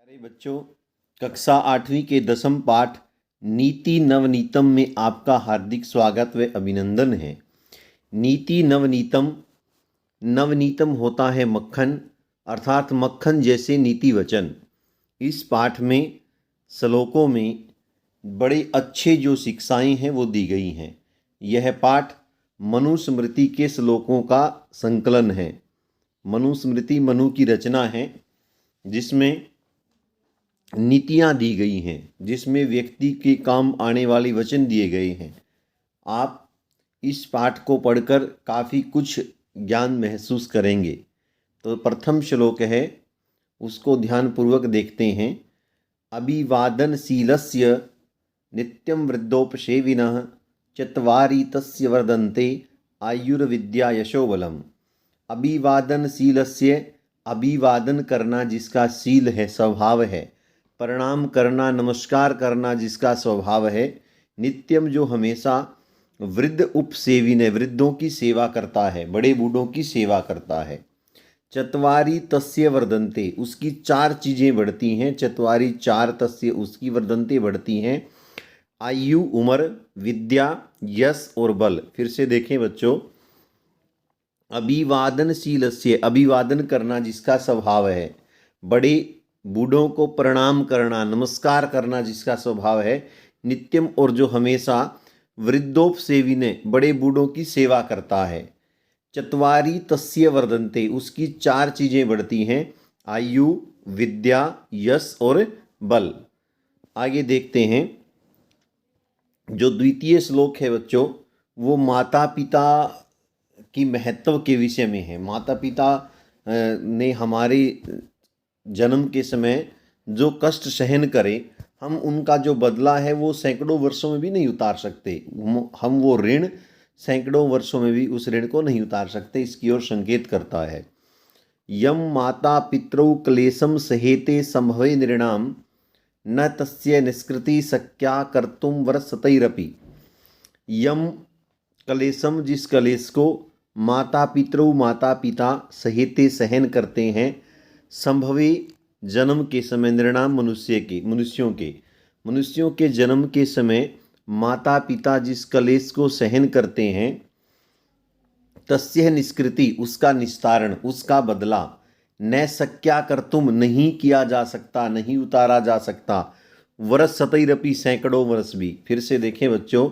अरे बच्चों, कक्षा 8वीं के 10th पाठ नीति नवनीतम में आपका हार्दिक स्वागत व अभिनंदन है। नीति नवनीतम, नवनीतम होता है मक्खन, अर्थात मक्खन जैसे नीति वचन। इस पाठ में श्लोकों में बड़े अच्छे जो शिक्षाएं हैं वो दी गई हैं। यह पाठ मनुस्मृति के श्लोकों का संकलन है। मनुस्मृति मनु की रचना है जिसमें नीतियाँ दी गई हैं, जिसमें व्यक्ति के काम आने वाले वचन दिए गए हैं। आप इस पाठ को पढ़कर काफ़ी कुछ ज्ञान महसूस करेंगे। तो प्रथम श्लोक है, उसको ध्यानपूर्वक देखते हैं। अभिवादनशीलस्य नित्यं वृद्धोपसेविनः चत्वारि तस्य वर्धन्ते आयुर्विद्या यशोबलम्। अभिवादनशीलस्य, अभिवादन करना जिसका शील है, स्वभाव है, प्रणाम करना, नमस्कार करना जिसका स्वभाव है, नित्यम जो हमेशा, वृद्ध उपसेविन है, वृद्धों की सेवा करता है, बड़े बूढ़ों की सेवा करता है। चत्वारि तस्य वर्धन्ते, उसकी 4 चीज़ें बढ़ती हैं। चत्वारि 4 तस्य, उसकी वर्धन्ते बढ़ती हैं। आयु उम्र, विद्या, यश और बल। फिर से देखें बच्चों, अभिवादनशीलस्य, अभिवादन करना जिसका स्वभाव है, बड़े बूढ़ों को प्रणाम करना, नमस्कार करना जिसका स्वभाव है, नित्यम और जो हमेशा, वृद्धोपसेविने, बड़े बूढ़ों की सेवा करता है। चत्वारि तस्य वर्धन्ते, उसकी 4 चीज़ें बढ़ती हैं, आयु, विद्या, यश और बल। आगे देखते हैं, जो द्वितीय श्लोक है बच्चों, वो माता पिता की महत्व के विषय में है। माता पिता ने हमारे जन्म के समय जो कष्ट सहन करे, हम उनका जो बदला है वो सैकड़ों वर्षों में भी नहीं उतार सकते। हम वो ऋण सैकड़ों वर्षों में भी उस ऋण को नहीं उतार सकते, इसकी ओर संकेत करता है। यम माता पितरौ क्लेशम सहेते संभवे नृणाम न तस्य निष्कृति शक्या कर्तुम वर्षतैरपि। यम क्लेशम, जिस क्लेश को, माता पितरौ, माता पिता, सहेते सहन करते हैं, संभवे जन्म के समय, नृणाम मनुष्यों के जन्म के समय माता पिता जिस क्लेश को सहन करते हैं, तस्य निष्कृति, उसका निस्तारण, उसका बदला, न शक्या कर्तुम, नहीं किया जा सकता, नहीं उतारा जा सकता, वर्षतैरपि, सैकड़ों वर्ष भी। फिर से देखें बच्चों,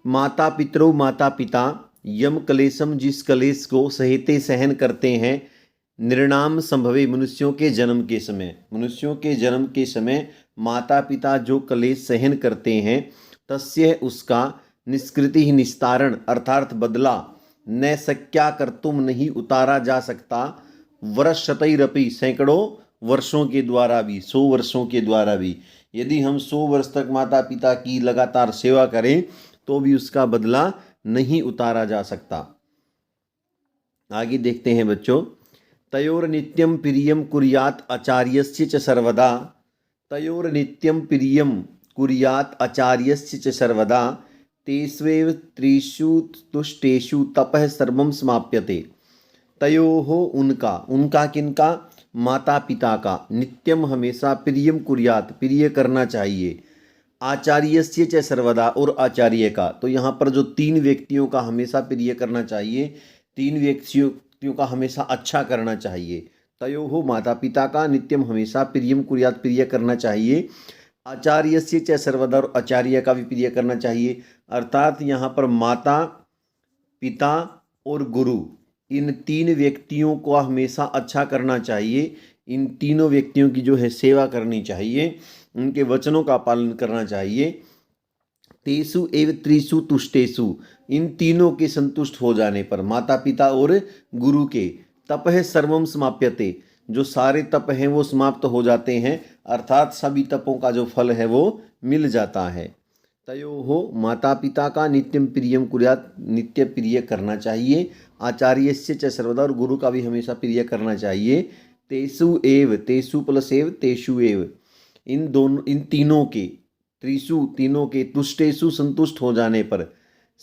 माता पितरौ, माता पिता, यम क्लेशम, जिस क्लेश को, सहेते सहन करते हैं, नृणाम संभवे, मनुष्यों के जन्म के समय, मनुष्यों के जन्म के समय माता पिता जो क्लेश सहन करते हैं, तस्य, उसका, निष्कृति ही, निस्तारण अर्थात बदला, न शक्या कर्तुम, नहीं उतारा जा सकता, वर्षतैरपि, सैकड़ों वर्षों के द्वारा भी, 100 वर्षों के द्वारा भी। यदि हम 100 वर्ष तक माता पिता की लगातार सेवा करें तो भी उसका बदला नहीं उतारा जा सकता। आगे देखते हैं बच्चों, तयोर नित्यम प्रियम कुर्यात आचार्यस्य च सर्वदा। तयोर नित्यम प्रियम कुर्यात आचार्यस्य च सर्वदा, तेष्वेव त्रिषु तुष्टेषु तपः सर्वं समाप्यते। तयोः, उनका, उनका किनका, माता पिता का, नित्यम हमेशा, प्रियम कुर्यात, प्रिय करना चाहिए, आचार्यस्य च सर्वदा, और आचार्य का। तो यहाँ पर जो 3 व्यक्तियों का हमेशा प्रिय करना चाहिए, 3 व्यक्तियों का हमेशा अच्छा करना चाहिए। तयो हो, माता पिता का, नित्यम हमेशा, प्रियम कुर्यात, प्रिय करना चाहिए, आचार्यस्य च सर्वदा, और आचार्य का भी प्रिय करना चाहिए। अर्थात यहाँ पर माता पिता और गुरु, इन 3 व्यक्तियों को हमेशा अच्छा करना चाहिए। इन तीनों व्यक्तियों की जो है सेवा करनी चाहिए, उनके वचनों का पालन करना चाहिए। तेषु एव त्रिषु तुष्टेषु, इन तीनों के संतुष्ट हो जाने पर, माता पिता और गुरु के, तपः सर्वम समाप्यते, जो सारे तप हैं वो समाप्त हो जाते हैं, अर्थात सभी तपों का जो फल है वो मिल जाता है। तयोः, माता पिता का, नित्यम प्रियम कुर्यात, नित्य प्रिय करना चाहिए, आचार्यस्य च सर्वदा, और गुरु का भी हमेशा प्रिय करना चाहिए। तेषु एव, तेषु प्लस एव, तेषु एव, इन तीनों के, त्रिषु, तीनों के, तुष्टेषु, संतुष्ट हो जाने पर,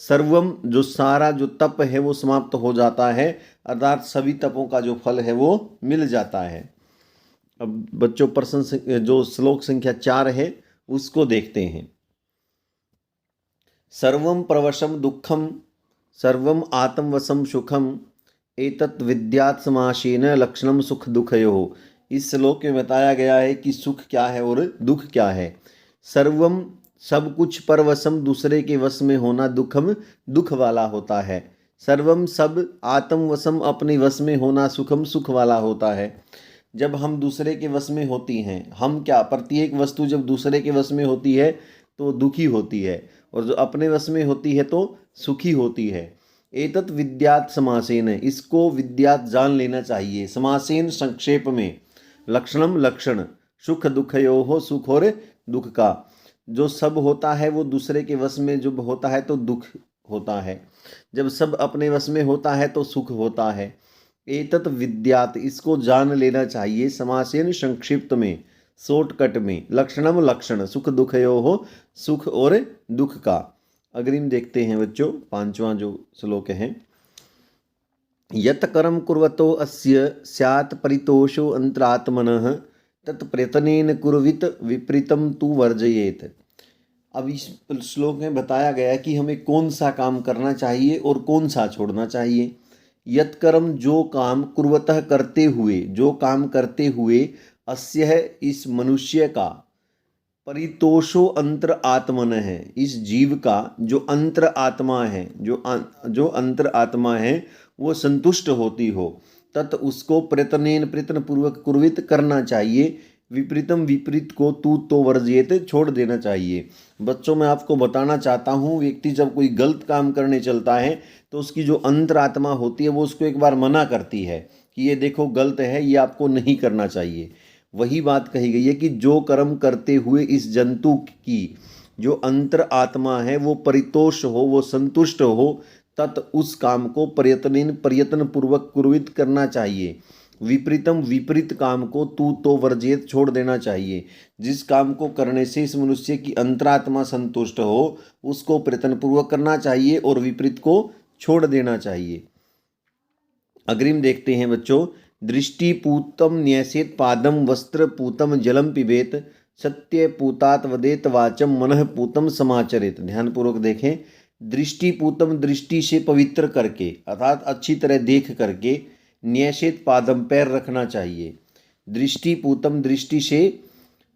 सर्वम, जो सारा जो तप है वो समाप्त हो जाता है, अर्थात सभी तपों का जो फल है वो मिल जाता है। अब बच्चों प्रश्न जो श्लोक संख्या 4 है उसको देखते हैं। सर्वं प्रवशम दुःखम सर्वम आत्मवशम सुखम एतत् विद्यात् समासेन लक्षणम सुख दुःखयोः। इस श्लोक में बताया गया है कि सुख क्या है और दुख क्या है। सर्वम सब कुछ, परवशम दूसरे के वश में होना, दुखम दुख वाला होता है। सर्वम सब, आत्मवशम अपने वश में होना, सुखम सुख वाला होता है। जब हम दूसरे के वश में होती हैं, हम क्या, प्रत्येक वस्तु जब दूसरे के वश में होती है तो दुखी होती है, और जो अपने वश में होती है तो सुखी होती है। एतत् विद्यात् समासेन, इसको विद्यात् जान लेना चाहिए। समासेन संक्षेप में, लक्षणम लक्षण, सुख दुःखयोः, सुख और दुख का। जो सब होता है वो दूसरे के वश में जब होता है तो दुख होता है, जब सब अपने वश में होता है तो सुख होता है। एतत् विद्यात्, इसको जान लेना चाहिए। समासेन संक्षिप्त में, शॉर्टकट में, लक्षणम लक्षण, सुख दुःखयोः, सुख और दुख का। अग्रिम देखते हैं बच्चों, 5वां जो श्लोक है। यत् कर्म कुर्वतो अस्य स्यात् परितोषो अंतरात्मनः तत्प्रयत्नेन कुर्वित विपरीतम तु वर्जयेत। अब इस श्लोक में बताया गया कि हमें कौन सा काम करना चाहिए और कौन सा छोड़ना चाहिए। यत् कर्म, जो काम, कुर्वतः करते हुए, जो काम करते हुए, अस्य है इस मनुष्य का, परितोषो अंतर आत्मन है इस जीव का, जो अंतर आत्मा है, जो अंतर आत्मा है वो संतुष्ट होती हो, तत् उसको प्रयत्नेन, प्रयत्न पूर्वक, कुर्वित करना चाहिए। विपरीतम, विपरीत को तू तो वर्जियत, छोड़ देना चाहिए। बच्चों मैं आपको बताना चाहता हूँ, व्यक्ति जब कोई गलत काम करने चलता है तो उसकी जो अंतरात्मा होती है वो उसको एक बार मना करती है कि ये देखो गलत है, ये आपको नहीं करना चाहिए। वही बात कही गई है कि जो कर्म करते हुए इस जंतु की जो अंतर आत्मा है वो परितोष हो, वो संतुष्ट हो, तत् उस काम को प्रयत्न पूर्वक कुर्वित करना चाहिए। विपरीतम, विपरीत काम को तू तो वर्जित, छोड़ देना चाहिए। जिस काम को करने से इस मनुष्य की अंतरात्मा संतुष्ट हो उसको प्रयत्न पूर्वक करना चाहिए और विपरीत को छोड़ देना चाहिए। अग्रिम देखते हैं बच्चों। दृष्टिपूतम न्यसेत पादम वस्त्र पूतम जलम पिबेत सत्य पूतात वदेत वाचम मनः पूतम समाचरित। ध्यानपूर्वक देखें। दृष्टिपूतम, दृष्टि से पवित्र करके, अर्थात अच्छी तरह देख करके, न्यसेत पादम, पैर रखना चाहिए। दृष्टिपूतम, दृष्टि से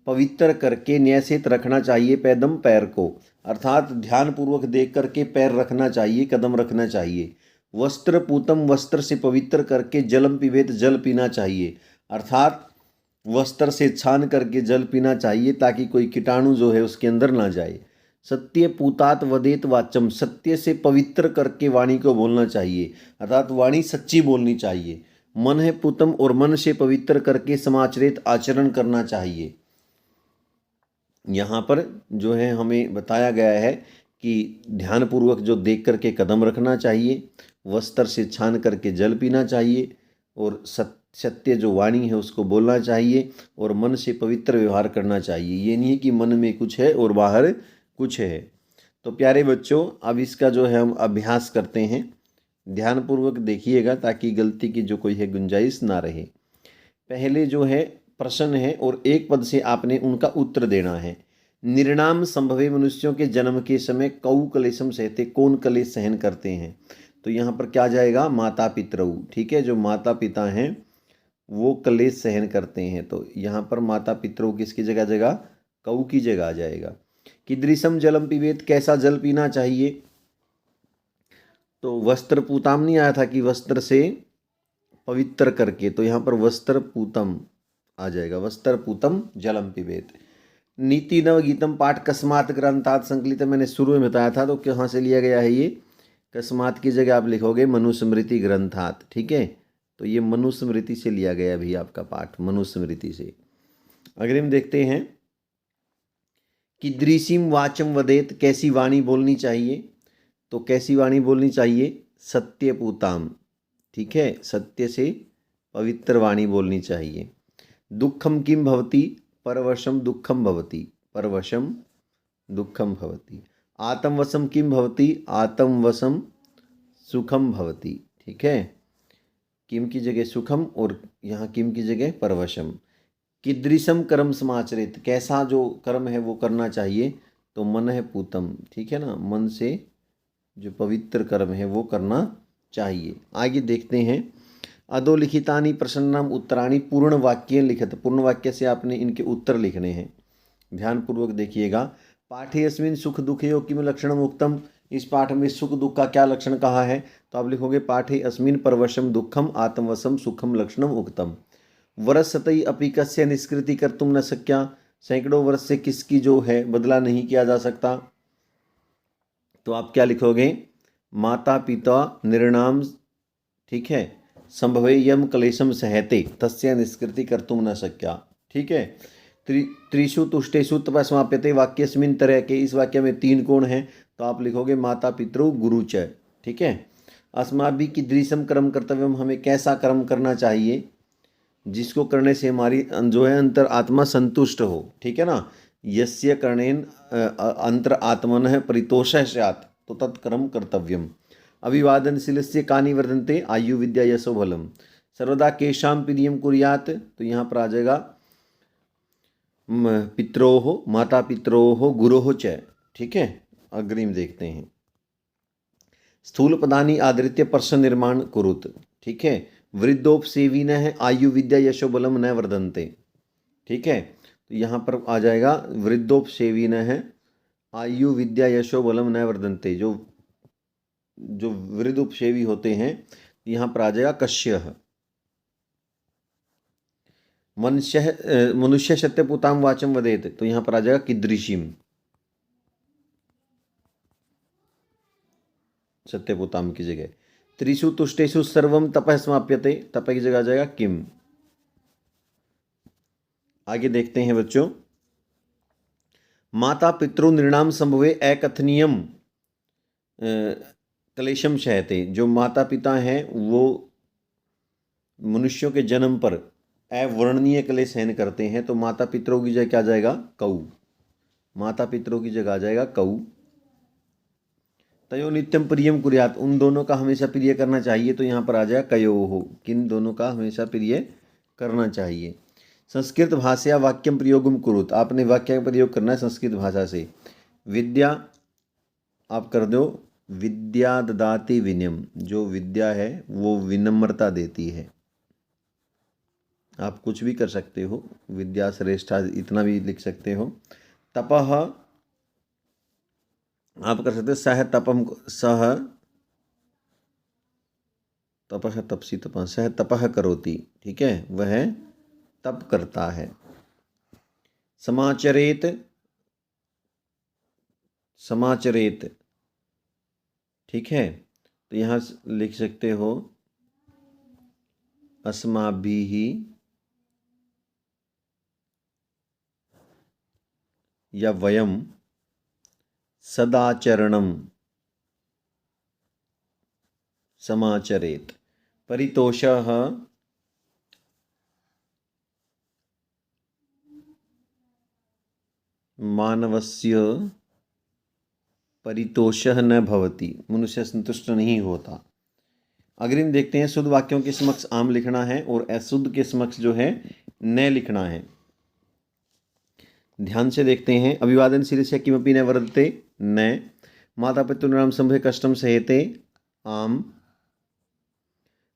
पवित्र करके, न्यसेत रखना चाहिए, पैदम, पैर को, अर्थात ध्यानपूर्वक देख करके पैर रखना चाहिए, कदम रखना चाहिए। वस्त्र पूतम, वस्त्र से पवित्र करके, जलम पिबेत, जल पीना चाहिए, अर्थात वस्त्र से छान करके जल पीना चाहिए ताकि कोई कीटाणु जो है उसके अंदर ना जाए। सत्य पूतात वदेत वाचम, सत्य से पवित्र करके वाणी को बोलना चाहिए, अर्थात वाणी सच्ची बोलनी चाहिए। मन है पूतम, और मन से पवित्र करके समाचरित, आचरण करना चाहिए। यहाँ पर जो है हमें बताया गया है कि ध्यानपूर्वक जो देख करके कदम रखना चाहिए, वस्त्र से छान करके जल पीना चाहिए, और सत्य जो वाणी है उसको बोलना चाहिए, और मन से पवित्र व्यवहार करना चाहिए। ये नहीं है कि मन में कुछ है और बाहर कुछ है। तो प्यारे बच्चों, अब इसका जो है हम अभ्यास करते हैं। ध्यानपूर्वक देखिएगा ताकि गलती की जो कोई है गुंजाइश ना रहे। पहले जो है प्रश्न है और एक पद से आपने उनका उत्तर देना है। निर्णाम संभवे, मनुष्यों के जन्म के समय कौ कलेशम सहते, कौन कलेश सहन करते हैं। तो यहाँ पर क्या जाएगा, माता पितरऊ। ठीक है, जो माता पिता हैं वो कलेश सहन करते हैं। तो यहाँ पर माता पितरऊ किसकी जगह जगह, कौ की जगह आ जाएगा। कीदृशम जलम पिबेत, कैसा जल पीना चाहिए। तो वस्त्र पूताम नहीं आया था कि वस्त्र से पवित्र करके, तो यहाँ पर वस्त्र पूतम आ जाएगा, वस्त्र पूतम जलम पिबेत। नीति नव गीतम पाठ कस्मात ग्रंथात संकलित, मैंने शुरू में बताया था, तो कहाँ से लिया गया है ये, कस्मात की जगह आप लिखोगे मनुस्मृति ग्रंथात। ठीक है, तो ये मनुस्मृति से लिया गया भी आपका पाठ, मनुस्मृति से। अग्रिम देखते हैं। कीदृशीम वाचम वदेत, कैसी वाणी बोलनी चाहिए। तो कैसी वाणी बोलनी चाहिए, सत्य पूताम। ठीक है, सत्य से पवित्र वाणी बोलनी चाहिए। दुखम किम भवति, परवशम दुखम भवति, परवशम दुखम भवति। आत्मवशम किम भवति, आत्मवशम सुखम भवति। ठीक है, किम की जगह सुखम और यहाँ किम की जगह परवशम। कीदृशम कर्म समाचरित, कैसा जो कर्म है वो करना चाहिए, तो मन है पूतम, ठीक है ना, मन से जो पवित्र कर्म है वो करना चाहिए। आगे देखते हैं, अधोलिखितानि प्रश्नानाम उत्तराणि पूर्ण वाक्य लिखित, पूर्ण वाक्य से आपने इनके उत्तर लिखने हैं, ध्यानपूर्वक देखिएगा। पाठे अस्मिन् सुख दुखयो किम लक्षणम उक्तम, इस पाठ में सुख दुख का क्या लक्षण कहा है, तो आप लिखोगे पाठे अस्मिन् परवशम दुखम आत्मवशम सुखम लक्षणम उक्तम। वर्षतई अपि कस्य निष्कृति कर्तुम न शक्या, सैकड़ों वर्ष से किसकी जो है बदला नहीं किया जा सकता, तो आप क्या लिखोगे, माता पिता निर्णाम, ठीक है, संभवे यम क्लेशम सहते तस्य निष्कृति कर्तुम न शक्या, ठीक है। त्रिषु तुष्टेषु तपः समाप्यते वाक्यस्मिन् तरह के, इस वाक्य में 3 कोण हैं, तो आप लिखोगे माता पितृ गुरु च, ठीक है। अस्माभिः कीदृशं कर्म कर्तव्यम, हमें कैसा कर्म करना चाहिए जिसको करने से हमारी जो है अंतर आत्मा संतुष्ट हो, ठीक है ना। यस्य करणेन अंतर आत्मनः परितोषः स्यात्, तो तत्कर्म कर्तव्यम। अभिवादनशीलस्य कानि वर्धन्ते आयु विद्या यशो बलम, सर्वदा केषां प्रियं कुर्यात्, तो यहाँ पर आ जाएगा पित्रोः माता पित्रोः गुरोः च, ठीक है। अग्रिम देखते हैं, स्थूल पदानि आदृत्य प्रश्न निर्माण कुरुत, ठीक है। वृद्धोपसेविनः आयु विद्या यशो बलम न वर्धन्ते, ठीक है। तो यहाँ पर आ जाएगा वृद्धोपसेविनः आयु विद्या यशो बलम न वर्धन्ते, जो वृद्ध उपसेवी होते हैं, यहाँ पर आ जाएगा कश्यः। मनुष्य सत्यपुताम वाचम वदेत, तो यहाँ पर आ जाएगा कीदृशीम, सत्यपुताम की जगह। त्रिषु तुष्टेषु सर्वम तपः समाप्यते, तपः की जगह आ जाएगा किम। आगे देखते हैं बच्चों, माता पितृ निर्णाम संभवे अकथनीयम क्लेशम सहते, जो माता पिता हैं वो मनुष्यों के जन्म पर अवर्णनीय क्लेश सहन करते हैं, तो माता पितरों की जगह क्या जाएगा, कऊ, माता पितरों की जगह आ जाएगा कऊ। तयो नित्यम प्रियम कुर्यात, उन दोनों का हमेशा प्रिय करना चाहिए, तो यहाँ पर आ जाएगा कयोः, किन दोनों का हमेशा प्रिय करना चाहिए। संस्कृत भाषा वाक्यम प्रयोगम कुरुत, आपने वाक्य का प्रयोग करना है संस्कृत भाषा से। विद्या आप कर दो विद्या ददाति विनयम, जो विद्या है वो विनम्रता देती है, आप कुछ भी कर सकते हो, विद्या श्रेष्ठा इतना भी लिख सकते हो। तपः आप कर सकते हो सह तपम, सह तपः तपसी तपः, सह तपः करोति, ठीक है, वह तप करता है। समाचरेत, समाचरेत, ठीक है, तो यहाँ लिख सकते हो अस्माभिः या वयम सदाचरणम समाचरेत। परितोषः मानवस्य परितोषः न भवति, मनुष्य संतुष्ट नहीं होता। अग्रिम देखते हैं, शुद्ध वाक्यों के समक्ष आम लिखना है और अशुद्ध के समक्ष जो है न लिखना है। ध्यान से देखते हैं, अभिवादनशील से किमपि न वर्धते न, माता पितॄणां संभवे कष्टम सहते आम,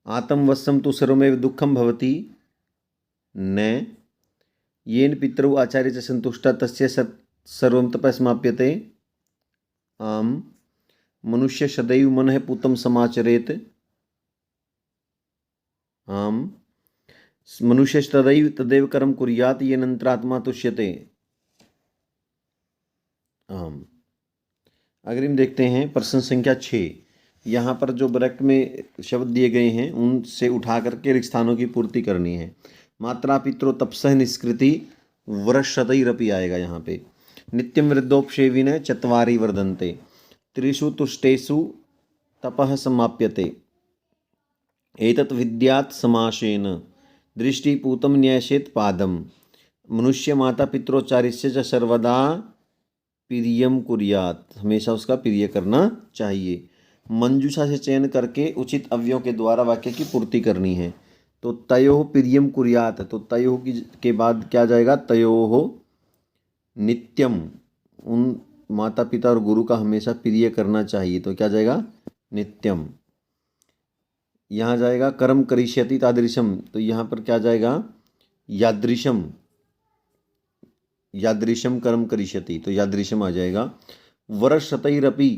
आत्मवशं तु सर्वमेव दुःखं भवति न, येन पितरौ आचार्य च संतुष्टा तस्य सर्वं तपः समाप्यते आम, मनुष्य सदैव मनः पूतं समाचरेत आम, मनुष्य तदैव कर्म कुर्यात् येन अंतरात्मा तुष्यते आम। अग्रिम देखते हैं, प्रश्न संख्या 6, यहाँ पर जो ब्रैकेट में शब्द दिए गए हैं उनसे उठा करके रिक्त स्थानों की पूर्ति करनी है। मात्रा पितरो तपसः निष्कृति वर्षतैरपि आएगा यहाँ पे। नित्यम वृद्धोपसेविन चत्वारि वर्धन्ते, त्रिषु तुष्टेषु तपः समाप्यते, एतत् विद्यात् समासेन, दृष्टिपूतं न्यसेत् पादम, मनुष्य माता पित्रोच्चार्यस्य च सर्वदा प्रियम कुर्यात्, हमेशा उसका प्रिय करना चाहिए। मंजूषा से चयन करके उचित अवयवों के द्वारा वाक्य की पूर्ति करनी है। तो तयोः प्रियम कुर्यात्, तो तयोः की के बाद क्या जाएगा, तयोः नित्यम, उन माता पिता और गुरु का हमेशा प्रिय करना चाहिए, तो क्या जाएगा, नित्यम। यहाँ जाएगा कर्म करिष्यति तादृशम, तो यहाँ पर क्या जाएगा, यादृशम, यादृशम कर्म करिष्यति, तो यादृशम आ जाएगा। वर्ष शतैरपि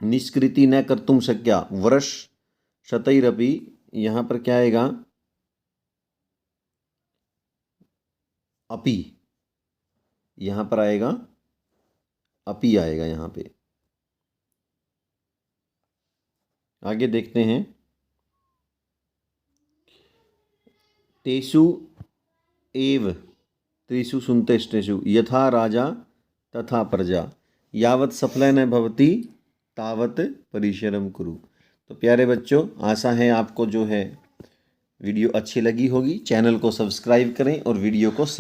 निष्कृति न कर्तुम शक्या, वर्ष शतैरपि, यहाँ पर क्या आएगा, अपि, यहाँ पर आएगा अपि आएगा यहाँ पे। आगे देखते हैं, तेषु एव त्रिषु सुन्तेष्टेषु यथा राजा तथा प्रजा, यावत् सफल न भवति तावत् परिश्रम कुरु। तो प्यारे बच्चों, आशा है आपको जो है वीडियो अच्छी लगी होगी। चैनल को सब्सक्राइब करें और वीडियो को शेयर